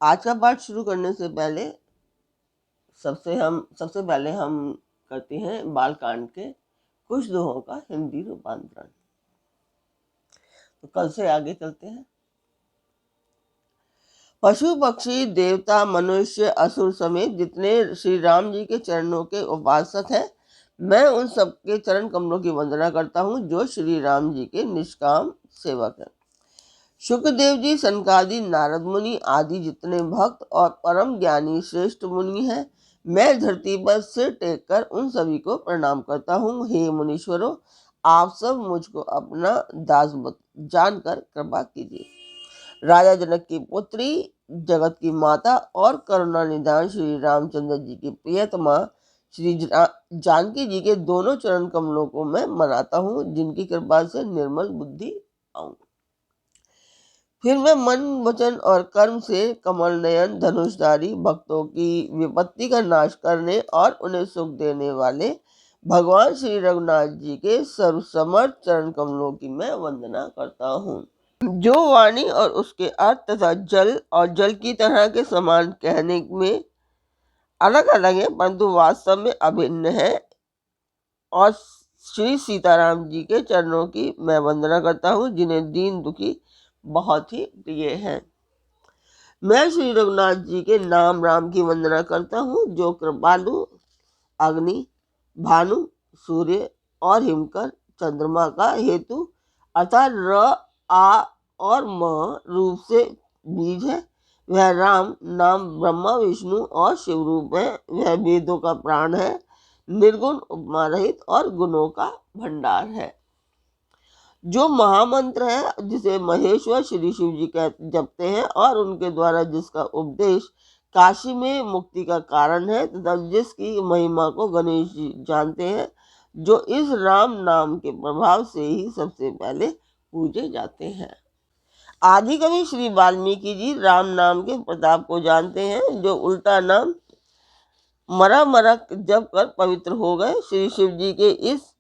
आज का पाठ शुरू करने से पहले सबसे पहले हम करते हैं बालकांड के कुछ दोहों का हिंदी रूपांतरण। तो कल से आगे चलते हैं। पशु पक्षी देवता मनुष्य असुर समेत जितने श्री राम जी के चरणों के उपासक हैं, मैं उन सबके चरण कमलों की वंदना करता हूँ जो श्री राम जी के निष्काम सेवक हैं। शुक्रदेव जी, सनकादि, नारद मुनि आदि जितने भक्त और परम ज्ञानी श्रेष्ठ मुनि हैं, मैं धरती पर सिर टेक कर उन सभी को प्रणाम करता हूँ। हे मुनीश्वरों, आप सब मुझको अपना दास जानकर कृपा कीजिए। राजा जनक की पुत्री, जगत की माता और करुणा निधान श्री रामचंद्र जी की प्रियतमा श्री जानकी जी के दोनों चरण कमलों को मैं मनाता हूँ, जिनकी कृपा से निर्मल बुद्धि पाऊं। फिर मैं मन वचन और कर्म से कमल नयन धनुषधारी भक्तों की विपत्ति का नाश करने और उन्हें सुख देने वाले भगवान श्री रघुनाथ जी के सर्वसमर्थ चरण कमलों की मैं वंदना करता हूँ। जो वाणी और उसके अर्थ तथा जल और जल की तरह के समान कहने में अलग अलग है, परंतु वास्तव में अभिन्न है, और श्री सीताराम जी के चरणों की मैं वंदना करता हूँ, जिन्हें दीन दुखी बहुत ही प्रिय हैं। मैं श्री रघुनाथ जी के नाम राम की वंदना करता हूँ, जो कृपालु, अग्नि, भानु, सूर्य और हिमकर, चंद्रमा का हेतु अर्थात र, आ और म रूप से बीज है। वह राम नाम ब्रह्मा विष्णु और शिव रूप है। वह वेदों का प्राण है, निर्गुण उपमा रहित और गुणों का भंडार है। जो महामंत्र है, जिसे महेश्वर श्री शिव जी जपते हैं और उनके द्वारा जिसका उपदेश काशी में मुक्ति का कारण है, तथा जिसकी महिमा को गणेश जी जानते हैं, जो इस राम नाम के प्रभाव से ही सबसे पहले पूजे जाते हैं। आदि कवि श्री वाल्मीकि जी राम नाम के प्रताप को जानते हैं, जो उल्टा नाम मरा मरा जप कर पवित्र हो गए। श्री शिव जी के इस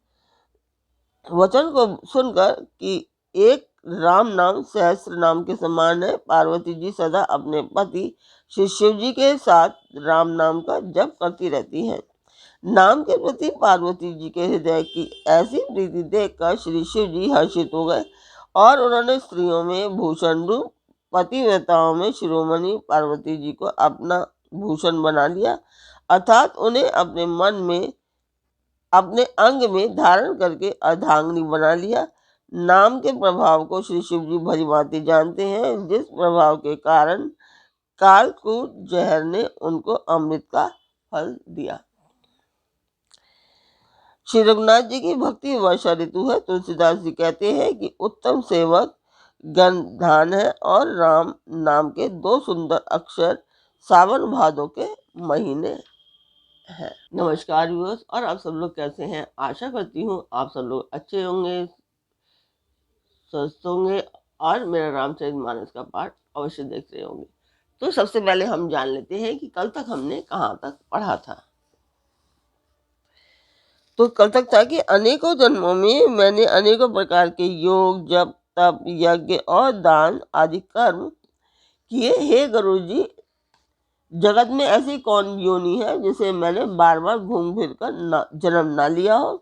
वचन को सुनकर कि एक राम नाम सहस्त्र नाम के समान है, पार्वती जी सदा अपने पति श्री शिव जी के साथ राम नाम का जप करती रहती हैं। नाम के प्रति पार्वती जी के हृदय की ऐसी प्रीति देखकर श्री शिव जी हर्षित हो गए और उन्होंने स्त्रियों में भूषण रूप, पतिव्रताओं में शिरोमणि पार्वती जी को अपना भूषण बना लिया, अर्थात उन्हें अपने मन में अपने अंग में धारण करके अर्धांगिनी बना लिया। नाम के प्रभाव को श्री शिव जी भली भांति जानते हैं, जिस प्रभाव के कारण कालकूट जहर ने उनको अमृत का फल दिया। श्री रघुनाथ जी की भक्ति वर्षा ऋतु है। तुलसीदास जी कहते हैं कि उत्तम सेवक गंधान है और राम नाम के दो सुंदर अक्षर सावन भादों के महीने है। नमस्कार व्यूअर्स, और आप सब लोग कैसे हैं? आशा करती हूँ आप सब लोग अच्छे होंगे, स्वस्थ होंगे और मेरा रामचरितमानस का पाठ अवश्य देख रहे होंगे। तो सबसे पहले हम जान लेते हैं कि कल तक हमने कहाँ तक पढ़ा था। तो कल तक था कि अनेकों जन्मों में मैंने अनेकों प्रकार के योग, जप, तप, यज्ञ और दान आदि कर्म किए। हे गुरु जी, जगत में ऐसी कौन योनि है जिसे मैंने बार बार घूम फिर कर जन्म ना लिया हो।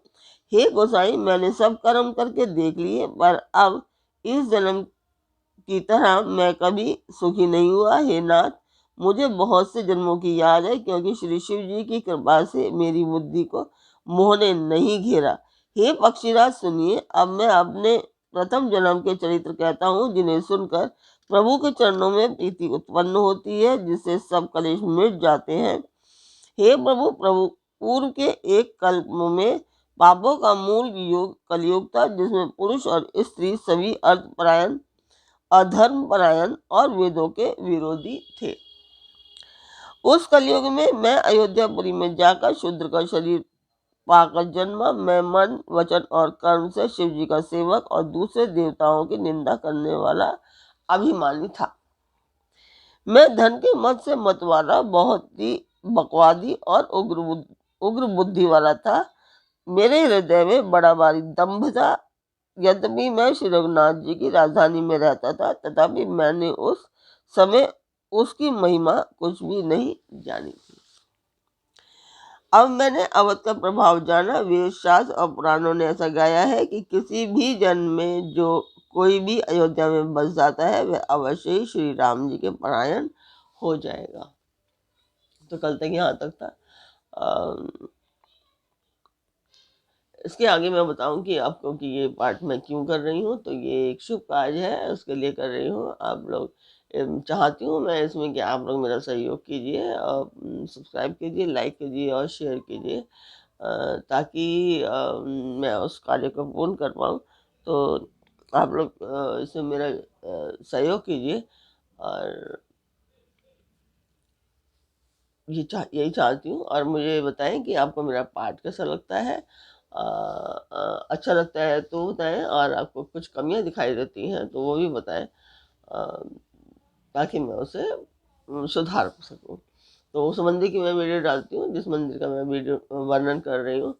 हे गोसाई, मैंने सब कर्म करके देख लिए, पर अब इस जन्म की तरह मैं कभी सुखी नहीं हुआ। हे नाथ, मुझे बहुत से जन्मों की याद है, क्योंकि श्री शिव जी की कृपा से मेरी बुद्धि को मोह ने नहीं घेरा। हे पक्षीराज, सुनिए, अब मैं अपने प्रथम जन्म के चरित्र कहता हूँ, जिन्हें सुनकर प्रभु के चरणों में प्रीति उत्पन्न होती है, जिससे सब कलेश मिट जाते हैं। हे प्रभु, पूर्व के एक कल्प में पापों का मूल योग कलयुग था, जिसमें पुरुष और स्त्री सभी अर्थपरायण, अधर्म परायण और वेदों के विरोधी थे। उस कलयुग में मैं अयोध्यापुरी में जाकर शूद्र का शरीर पाकर जन्मा। मैं मन, वचन और कर्म से शिव जी का सेवक और दूसरे देवताओं की निंदा करने वाला अभिमानी था। मैं धन के मत से मतवाला, बहुत ही बकवादी और उग्र बुद्धि वाला था। मेरे हृदय में बड़ा भारी दंभ था। यद्यपि मैं श्री रघुनाथ जी की राजधानी में रहता था, तथापि मैंने उस समय उसकी महिमा कुछ भी नहीं जानी थी। अब मैंने अवध का प्रभाव जाना। वेद शास्त्र और पुराणों ने ऐसा गाया है कि किसी भी जन्म में जो कोई भी अयोध्या में बस जाता है वह अवश्य ही श्री राम जी के परायण हो जाएगा। तो कल तक यहाँ तक था। इसके आगे मैं बताऊं कि आपको कि ये पाठ मैं क्यों कर रही हूँ। तो ये एक शुभ कार्य है, उसके लिए कर रही हूँ। आप लोग चाहती हूँ मैं इसमें कि आप लोग मेरा सहयोग कीजिए और सब्सक्राइब कीजिए, लाइक कीजिए और शेयर कीजिए, ताकि मैं उस कार्य को पूर्ण कर पाऊँ। तो आप लोग इसमें मेरा सहयोग कीजिए और यही चाहती हूँ। और मुझे बताएं कि आपको मेरा पाठ कैसा लगता है। अच्छा लगता है तो बताएं, और आपको कुछ कमियां दिखाई देती हैं तो वो भी बताएं, ताकि मैं उसे सुधार सकूं। तो उस मंदिर की मैं वीडियो डालती हूँ जिस मंदिर का मैं वीडियो वर्णन कर रही हूँ।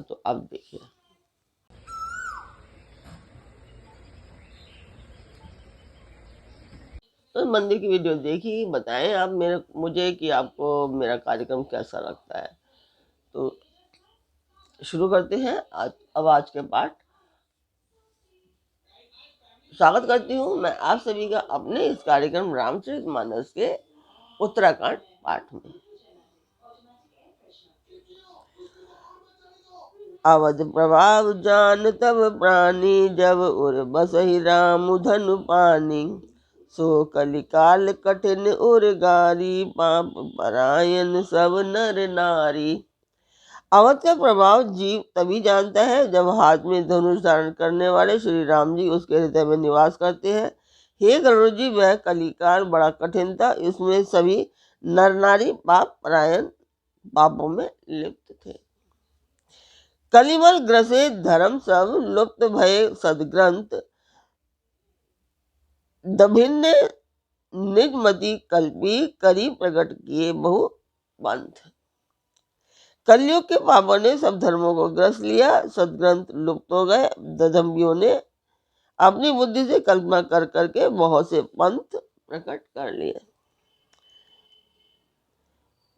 तो आप देखिए। तो मंदिर की वीडियो देखिए, बताएं आप मुझे कि आपको मेरा कार्यक्रम कैसा लगता है। तो शुरू करते हैं अब आज के पाठ। स्वागत करती हूँ मैं आप सभी का अपने इस कार्यक्रम रामचरितमानस के उत्तराखंड पाठ में। अवध प्रभाव जान तब प्राणी, जब उर बसहि राम धनु पानी। सो कलिकाल कठिन उर गारी, पाप परायण सब नर नारी। अवध का प्रभाव जीव तभी जानता है जब हाथ में धनुष धारण करने वाले श्री राम जी उसके हृदय में निवास करते हैं। हे गरुड़ जी, वह कलिकाल बड़ा कठिन था। इसमें सभी नर नारी पाप परायण पापों में लिप्त थे। कलिमल ग्रसे धर्म सब, लुप्त भय सदग्रंथ। दभिन्न निजमति कल्पी, करी प्रकट किए बहु पंथ। कलयुग के पापों ने सब धर्मों को ग्रस लिया, सदग्रंथ लुप्त हो गए। दधम्बियों ने अपनी बुद्धि से कल्पना कर करके बहुत से पंथ प्रकट कर लिए।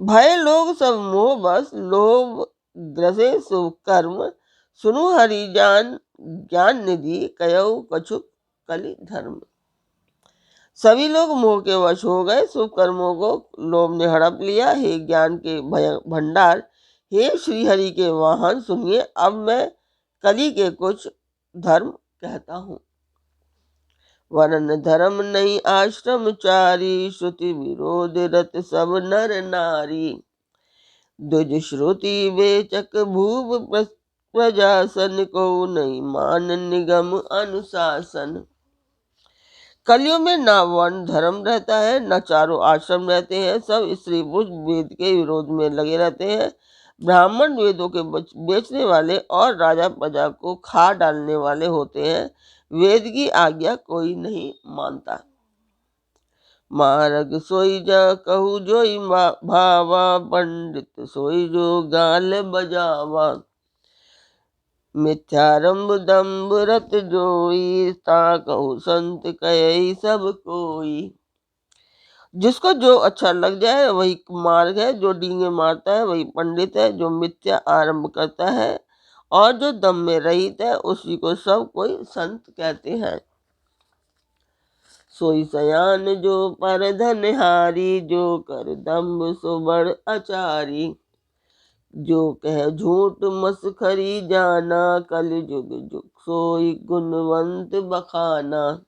भय लोग सब मोह बस, लोभ ग्रसे शुभ कर्म। सुनु हरि जान ज्ञान निधि, कयऊ कछुक कलि धर्म। सभी लोग मोह के वश हो गए, शुभ कर्मों को लोभ ने हड़प लिया। हे ज्ञान के भंडार, हे श्री हरि के वाहन, सुनिए अब मैं कली के कुछ धर्म कहता हूँ। वर्ण धर्म नहीं आश्रम चारी, श्रुति विरोध रत सब नर नारी। द्विज श्रुति वेचक भूप प्रजासन, को नहीं मान निगम अनुशासन। कलियों में न वर्ण धर्म रहता है, न चारों आश्रम रहते हैं। सब स्त्री पुरुष वेद के विरोध में लगे रहते हैं। ब्राह्मण वेदों के बेचने वाले और राजा प्रजा को खा डालने वाले होते हैं। वेद की आज्ञा कोई नहीं मानता। मारग सोई जा कहू जोई भावा, पंडित सोई जो गाल बजावा। मिथ्यारंभ दम्भ रत जोई, ता कहू संत कहे सब कोई। जिसको जो अच्छा लग जाए वही मार्ग है, जो डींगे मारता है वही पंडित है। जो मिथ्या आरंभ करता है और जो दम में रहित है उसी को सब कोई संत कहते हैं। सोई सयान जो पर धनहारी, जो कर दम्भ सो बड़ आचारी। जो कह झूठ मसखरी जाना, कल जुग जुग सोई गुणवंत बखाना।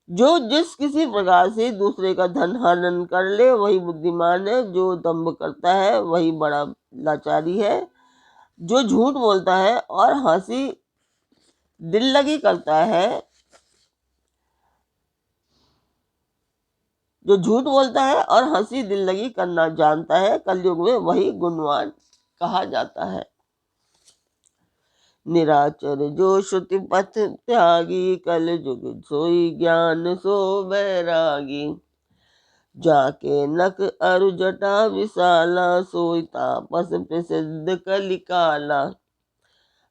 जो जिस किसी प्रकार से दूसरे का धन हनन कर ले वही बुद्धिमान है। जो दंभ करता है वही बड़ा लाचारी है। जो झूठ बोलता है और हंसी दिल लगी करता है, जो झूठ बोलता है और हंसी दिल लगी करना जानता है, कलयुग में वही गुणवान कहा जाता है। निराचर जो श्रुति पथ त्यागी, कल जुग सोई ज्ञान सो बैरागी। जाके नक अरु जटा विशाला, सोई तापस प्रसिद्ध कलिकाला।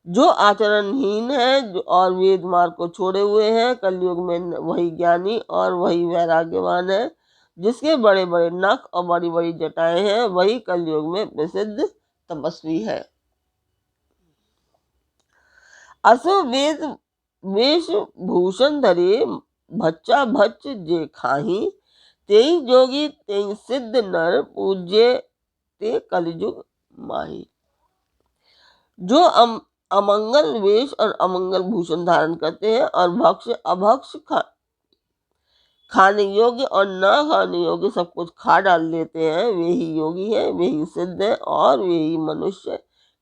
जो आचरणहीन है और वेद मार्ग को छोड़े हुए हैं, कलयुग में वही ज्ञानी और वही वैराग्यवान है। जिसके बड़े बड़े नख और बड़ी बड़ी जटाएं हैं, वही कलयुग में प्रसिद्ध तपस्वी है। असो वेद वेश भूषण धरे, भच्चा भच्च जे खाही, तेई जोगी तेई सिद्ध नर, पूज्य ते कलयुग माही। जो अमंगल वेश और अमंगल भूषण धारण करते हैं और भक्ष अभक्ष खाने योग्य और न खाने योग्य सब कुछ खा डाल देते हैं, वे ही योगी हैं, वे ही सिद्ध हैं और वे ही मनुष्य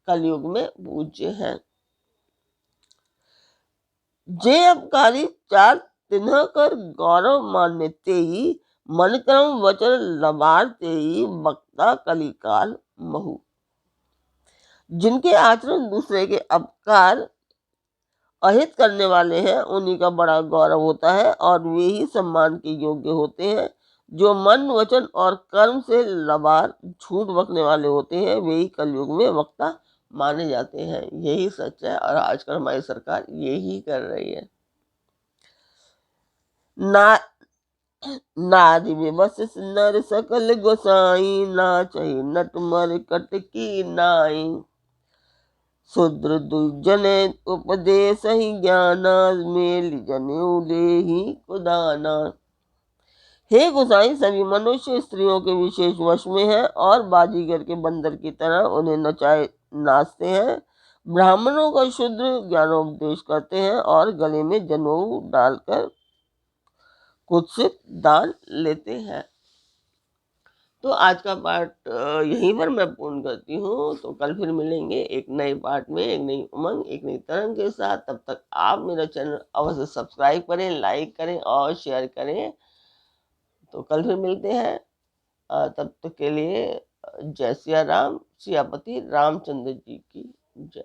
कलयुग में पूज्य हैं। जे अपकारी चार तिन्ह कर गौरव मान्य तेई, मन क्रम वचन लबार तेई, वक्ता कलिकाल महु। जिनके आचरण दूसरे के अपकार अहित करने वाले हैं, उन्हीं का बड़ा गौरव होता है और वे ही सम्मान के योग्य होते हैं। जो मन वचन और कर्म से लबार झूठ बकने वाले होते हैं, वे ही कलयुग में वक्ता माने जाते हैं। यही सच है और आजकल हमारी सरकार यही कर रही है। ना नारी विवश नर सकल गोसाई, ना चही नट मर कट की नाई, शूद्र दुर्जने उपदेश ही ज्ञाना, मेल जनेऊ लेहि कुदाना। हे गोसाई, सभी मनुष्य स्त्रियों के विशेष वश में है और बाजीगर के बंदर की तरह उन्हें नचाए नाचते हैं। ब्राह्मणों का शूद्र ज्ञानोपदेश करते हैं और गले में जनेऊ डालकर कुत्सित दान लेते हैं। तो आज का पाठ यहीं पर मैं पूर्ण करती हूँ। तो कल फिर मिलेंगे एक नए पाठ में, एक नई उमंग, एक नई तरंग के साथ। तब तक आप मेरा चैनल अवश्य सब्सक्राइब करें, लाइक करें और शेयर करें। तो कल फिर मिलते हैं। तब तक के लिए जय सिया राम, सियापति रामचंद्र जी की जय।